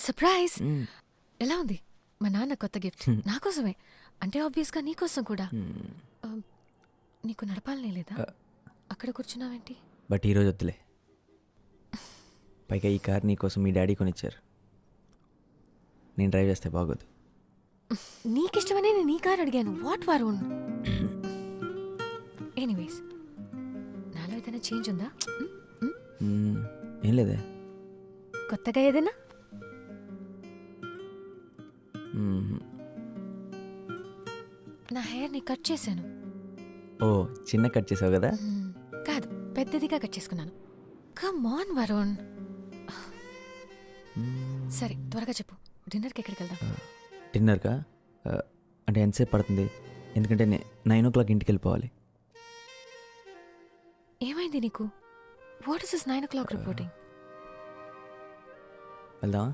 Surprise. ఎలా ఉంది? మా నాన్న కొత్త గిఫ్ట్ నాకోసమే. అంటే ఆబ్వియస్గా నీకోసం కూడా. నీకు నడపాలనే లేదా? అక్కడ కూర్చున్నావేంటి? బట్ ఈరోజు వద్దులే. పైగా ఈ కార్ నీకోసం మీ డాడీ కొనిచ్చారు. నేను డ్రైవ్ చేస్తే బాగోదు. నీకిష్టమనే నేను ఈ కార్ అడిగాను. వాట్ వరుణ్? ఎనీవేస్, నాలో ఏదైనా చేంజ్ ఉందా? ఏం లేదే. కొత్తగా ఏదైనా? నా హెయిర్ని కట్ చేశాను. ఓ, చిన్న కట్ చేసావు కదా? కాదు, పెద్దదిగా కట్ చేసుకున్నాను. Come on Varun. సరే, త్వరగా చెప్పు. డిన్నర్కి ఎక్కడికి వెళ్దాం? డిన్నర్కా? అంటే ఎంతసేపు పడుతుంది? ఎందుకంటే 9 o'clock ఇంటికి వెళ్ళిపోవాలి. ఏమైంది నీకు? What is this 9 o'clock reporting? వెళ్దామా?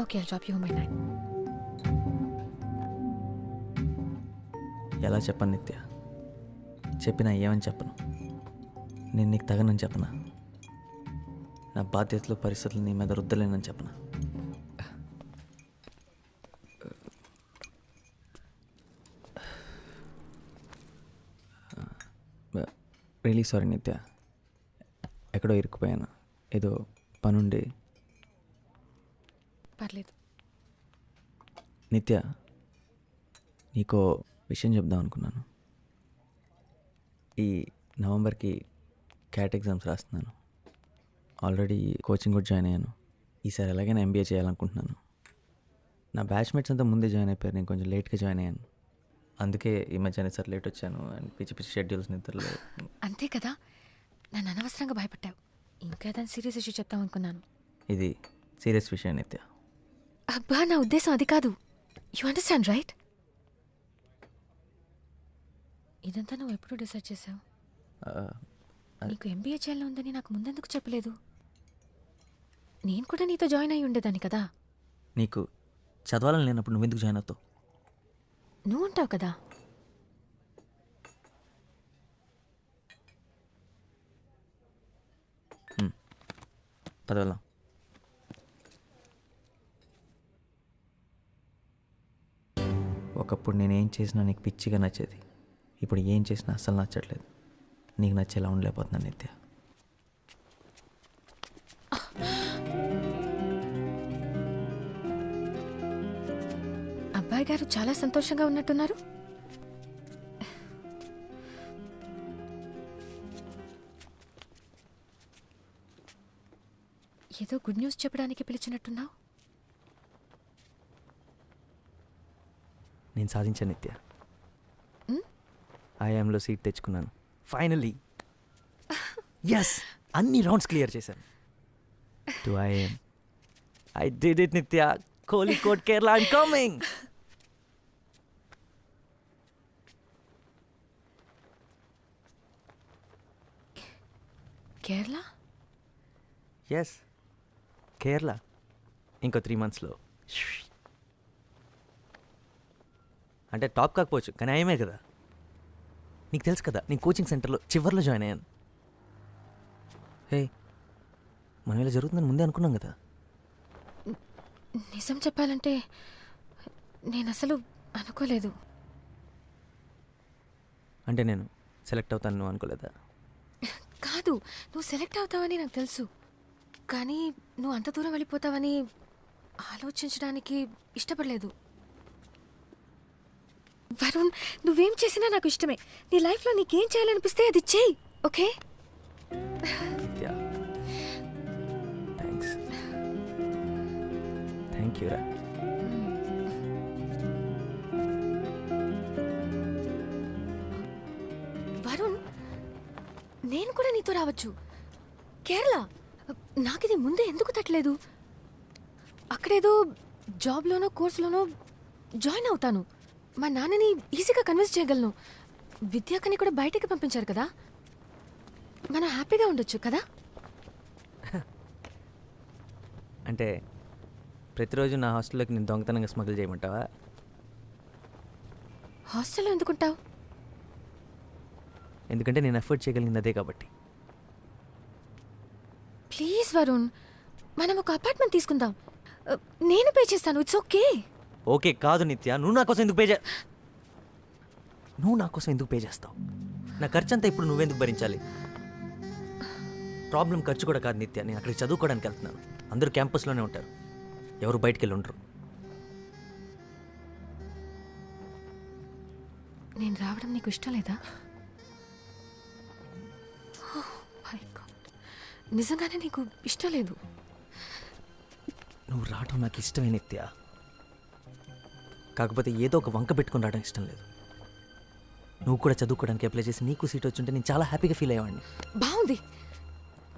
Okay, I'll drop you by 9. ఎలా చెప్పను నిత్య? చెప్పినా ఏమని చెప్పను. నేను నీకు తగనని చెప్పనా? నా బాధ్యతలు పరిస్థితులు నీ మీద రుద్దలేనని చెప్పనా? రియలీ సారీ నిత్య. ఎక్కడో ఇరుక్కుపోయాను. ఏదో పనుండి. పర్లేదు. నిత్య, నీకో విషయం చెప్దాం అనుకున్నాను. ఈ నవంబర్కి క్యాట్ ఎగ్జామ్స్ రాస్తున్నాను. ఆల్రెడీ కోచింగ్ కూడా జాయిన్ అయ్యాను. ఈసారి ఎలాగైనా MBA చేయాలనుకుంటున్నాను. నా బ్యాచ్మేట్స్ అంతా ముందే జాయిన్ అయిపోయారు. నేను కొంచెం లేట్గా జాయిన్ అయ్యాను. అందుకే ఈ మధ్యనే సార్ లేట్ వచ్చాను. అండ్ పిచ్చి పిచ్చి షెడ్యూల్స్ నిద్రలో. అంతే కదా, నన్ను అనవసరంగా భయపడ్డావు. ఇంకా ఏదైనా సీరియస్ ఇష్యూ చెప్తాం అనుకున్నాను. ఇది సీరియస్ విషయం నిత్య. అబ్బా, నా ఉద్దేశం అది కాదు. You understand right? ఇదంతా నువ్వు ఎప్పుడు డిసైడ్ చేసావు? నీకు MBA చేయాలని ఉందని నాకు ముందెందుకు చెప్పలేదు? నేను కూడా నీతో జాయిన్ అయి ఉండేదాన్ని కదా. నీకు చదవాలని లేనప్పుడు నువ్వెందుకు జాయిన్ అవుతావు? నువ్వు ఉంటావు కదా. పదవెళ్దాం. ఒకప్పుడు నేనేం చేసినా నీకు పిచ్చిగా నచ్చేది. ఇప్పుడు ఏం చేసినా అస్సలు నచ్చట్లేదు. నీకు నచ్చేలా ఉండలేకపోతున్నాను నిత్య. అబ్బాయి గారు చాలా సంతోషంగా ఉన్నట్టున్నారు. ఏదో గుడ్ న్యూస్ చెప్పడానికి పిలిచినట్టున్నావు. నేను సాధించాను నిత్య. IIMలో సీట్ తెచ్చుకున్నాను ఫైనలీ. ఎస్, అన్ని రౌండ్స్ క్లియర్ చేశాను. To IIM. I did it Nithya. Kozhikode, Kerala, I'm coming. Kerala? Yes, Kerala. ఇంకో 3 monthsలో. అంటే టాప్ కాకపోవచ్చు, కానీ ఐఎమే కదా. నీకు తెలుసు కదా, నేను కోచింగ్ సెంటర్లో చివరిలో జాయిన్ అయ్యాను. హే, మనం ఇలా జరుగుతుందని ముందే అనుకున్నాం కదా. నిజం చెప్పాలంటే నేను అసలు అనుకోలేదు. అంటే నేను సెలెక్ట్ అవుతాను నువ్వు అనుకోలేదా? కాదు, నువ్వు సెలెక్ట్ అవుతావని నాకు తెలుసు. కానీ నువ్వు అంత దూరం వెళ్ళిపోతావని ఆలోచించడానికి ఇష్టపడలేదు. వరుణ్, నువ్వేం చేసినా నాకు ఇష్టమే. నీ లైఫ్లో నీకేం చేయాలనిపిస్తే అది చెయ్యి, ఓకే? థ్యాంక్స్. థ్యాంక్ యూ రా. వరుణ్, నేను కూడా నీతో రావచ్చు కేరళ. నాకిది ముందే ఎందుకు తట్టలేదు? అక్కడేదో జాబ్లోనో కోర్సులోనో జాయిన్ అవుతాను. మా నాన్నని ఈజీగా కన్విన్స్ చేయగలను. విద్యాకని కూడా బయటికి పంపించారు కదా. మనం హ్యాపీగా ఉండొచ్చు కదా. అంటే ప్రతిరోజు నా హాస్టల్లోకి నేను దొంగతనంగా స్మగుల్ చేయమంటావా? హాస్టల్లో ఎందుకుంటావు? ఎందుకంటే నేను ఎఫర్ట్ చేయగలిగింది అదే కాబట్టి. ప్లీజ్ వరుణ్, మనం ఒక అపార్ట్మెంట్ తీసుకుందాం. నేను పే చేస్తాను, ఇట్స్ ఓకే. ఓకే కాదు నిత్య, నువ్వు నా కోసం ఎందుకు పే చేస్తావు? నా ఖర్చు అంతా ఇప్పుడు నువ్వెందుకు భరించాలి? ప్రాబ్లం ఖర్చు కూడా కాదు నిత్య, నేను అక్కడికి చదువుకోవడానికి వెళ్తున్నాను. అందరూ క్యాంపస్లోనే ఉంటారు, ఎవరు బయటికి వెళ్ళి ఉండరు. నేను రావడం నీకు ఇష్టం లేదా? మై గాడ్, నిజంగానే నీకు ఇష్టం లేదు? నువ్వు రావడం నాకు ఇష్టమే నిత్య, కాకపోతే ఏదో ఒక వంక పెట్టుకుని రావడం ఇష్టం లేదు. నువ్వు కూడా చదువుకోవడానికి అప్లై చేసి నీకు సీట్ వచ్చుంటే నేను చాలా హ్యాపీగా ఫీల్ అయ్యేవాడిని. బాగుంది,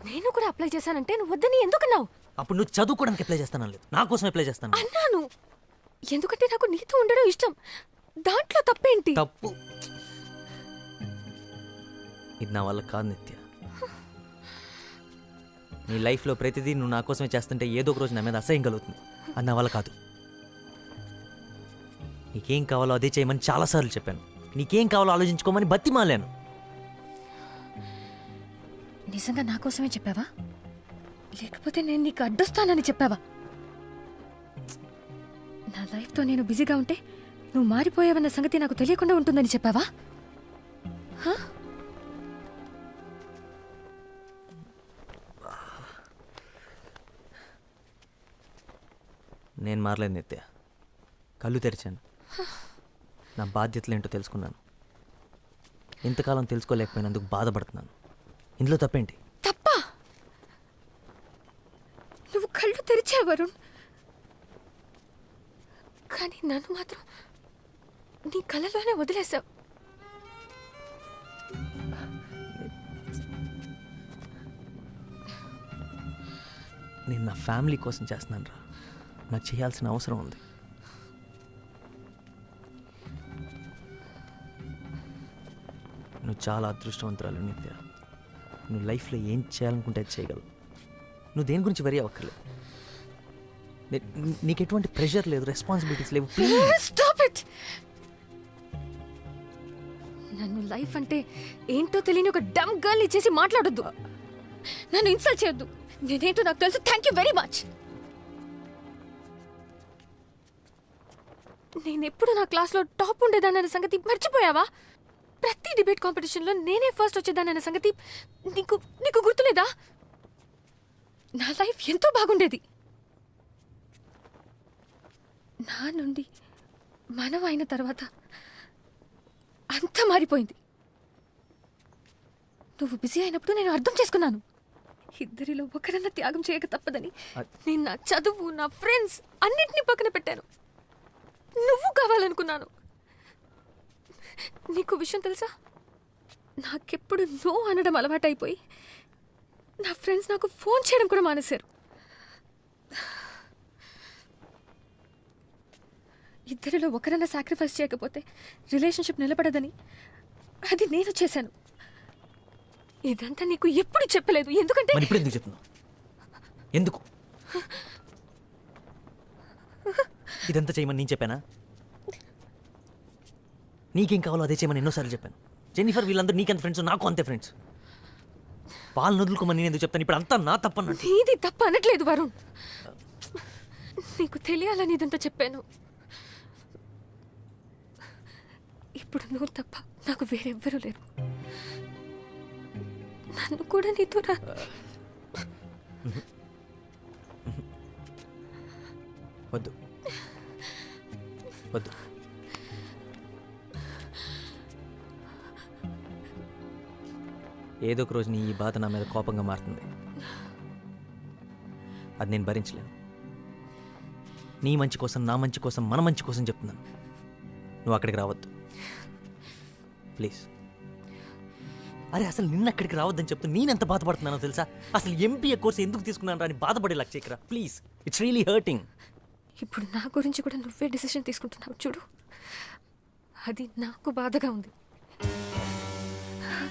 నేను కూడా అప్లై చేశానంటే నువ్వు వద్దని ఎందుకన్నావు? అప్పుడు నువ్వు చదువుకోవడానికి అప్లై చేస్తాను లేదు, నా కోసం అప్లై చేస్తాను అన్నాను. ఎందుకంటే నాకు నీతో ఉండడం ఇష్టం, దాంట్లో తప్పేంటి? తప్పు ఇది నా వల్ల కాదు నిత్య. నీ లైఫ్లో ప్రతిదీ నువ్వు నా కోసమే చేస్తుంటే ఏదో ఒక రోజు నా మీద అసహ్యం కలుగుతుంది. అది నా వల్ల కాదు. నీకేం కావాలో అదే చేయమని చాలాసార్లు చెప్పాను, నీకేం కావాలో ఆలోచించుకోమని బతిమాలాను. నిజంగా నా కోసమే చెప్పావా, లేకపోతే నేను నీకు అడ్డొస్తానని చెప్పావా? నా లైఫ్తో నేను బిజీగా ఉంటే నువ్వు మారిపోయావన్న సంగతి నాకు తెలియకుండా ఉంటుందని చెప్పావా? నేను మారలేదు నిత్య, కళ్ళు తెరిచాను, నా బాధ్యతలు ఏంటో తెలుసుకున్నాను. ఇంతకాలం తెలుసుకోలేకపోయినందుకు బాధపడుతున్నాను. ఇందులో తప్పేంటి? తప్పా? నువ్వు కళ్ళు తెరిచావు వరుణ్, కానీ నన్ను మాత్రం నీ కళ్ళలోనే వదిలేశావు. నేను నా ఫ్యామిలీ కోసం చేస్తున్నాను రా, నాకు చేయాల్సిన అవసరం ఉంది. నువ్వు చాలా అదృష్టవంతురాలు నిత్య, నువ్వు లైఫ్లో ఏం చేయాలనుకుంటే అది చేయగలవు. నువ్వు దేని గురించి వరీ అవ్వక్కర్లేదు. నీకు ఎటువంటి ప్రెషర్ లేదు, రెస్పాన్సిబిలిటీస్ లేవు. Stop it. నన్ను లైఫ్ అంటే ఏంటో తెలియని ఒక డమ్ గర్ల్ ఇచ్చేసి మాట్లాడొద్దు, నన్ను ఇన్సల్ట్ చేయొద్దు. నేనేంటో నాకు తెలుసు. Thank you very much. నేనెప్పుడు నా క్లాస్లో టాప్ ఉండేదానన్న సంగతి మర్చిపోయావా? ప్రతి డిబేట్ కాంపిటీషన్లో నేనే ఫస్ట్ వచ్చేదానన్న సంగతి నీకు నీకు గుర్తులేదా? నా లైఫ్ ఎంతో బాగుండేది. నా నుండి మనం అయిన తర్వాత అంతా మారిపోయింది. నువ్వు బిజీ అయినప్పుడు నేను అర్థం చేసుకున్నాను, ఇద్దరిలో ఒకరన్నా త్యాగం చేయక తప్పదని. నేను నా చదువు, నా ఫ్రెండ్స్ అన్నింటినీ పక్కన పెట్టాను, నువ్వు కావాలనుకున్నాను. నీకు విషయం తెలుసా, నాకెప్పుడు నో అనడం అలవాటైపోయి నా ఫ్రెండ్స్ నాకు ఫోన్ చేయడం కూడా మానేశారు. ఇద్దరిలో ఒకరన్నా సాక్రిఫైస్ చేయకపోతే రిలేషన్షిప్ నిలబడదని అది నేను చేశాను. ఇదంతా నీకు ఎప్పుడు చెప్పలేదు, ఎందుకంటే ఇప్పుడు ఎందుకు చెప్తున్నావు? ఎందుకు ఇదంతా చేయమని నేను చెప్పానా? నీకేం కావాలో అదే చేయమని ఎన్నోసార్లు చెప్పాను. జెన్నిఫర్ వీళ్ళందరూ నీకెంత ఫ్రెండ్స్, నాకు అంతే ఫ్రెండ్స్. వాళ్ళని వదులుకోమని నేను ఎందుకు చెప్తాను? ఇప్పుడు అంతా నా తప్పన్నట్టు. నీది తప్ప అనట్లేదు వరుణ్, నీకు తెలియాలని ఇదంతా చెప్పాను. ఇప్పుడు నువ్వు తప్ప నాకు వేరెవ్వరూ లేరు. నన్ను కూడా నీతో వద్దు వద్దు. ఏదో ఒక రోజు నీ ఈ బాధ నా మీద కోపంగా మారుతుంది, అది నేను భరించలేను. నీ మంచి కోసం, నా మంచి కోసం, మన మంచి కోసం చెప్తున్నాను. నువ్వు అక్కడికి రావద్దు ప్లీజ్. అరే అసలు నిన్న అక్కడికి రావద్దని చెప్తూ నేనెంత బాధపడుతున్నానో తెలుసా? అసలు ఎంబీఏ కోర్స్ ఎందుకు తీసుకున్నాను అని బాధపడేలా చేయకరా ప్లీజ్. It's really hurting. ఇప్పుడు నా గురించి కూడా నువ్వే డిసిషన్ తీసుకుంటున్నావు చూడు, అది నాకు బాధగా ఉంది.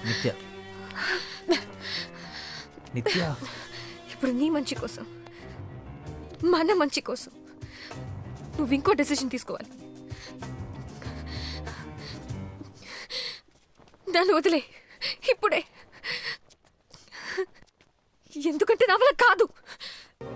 నిత్య నిత్య ఇప్పుడు నీ మంచి కోసం, మన మంచి కోసం నువ్వు ఇంకో డెసిషన్ తీసుకోవాలి. నన్ను వదిలే ఇప్పుడే, ఎందుకంటే నా వల్ల కాదు.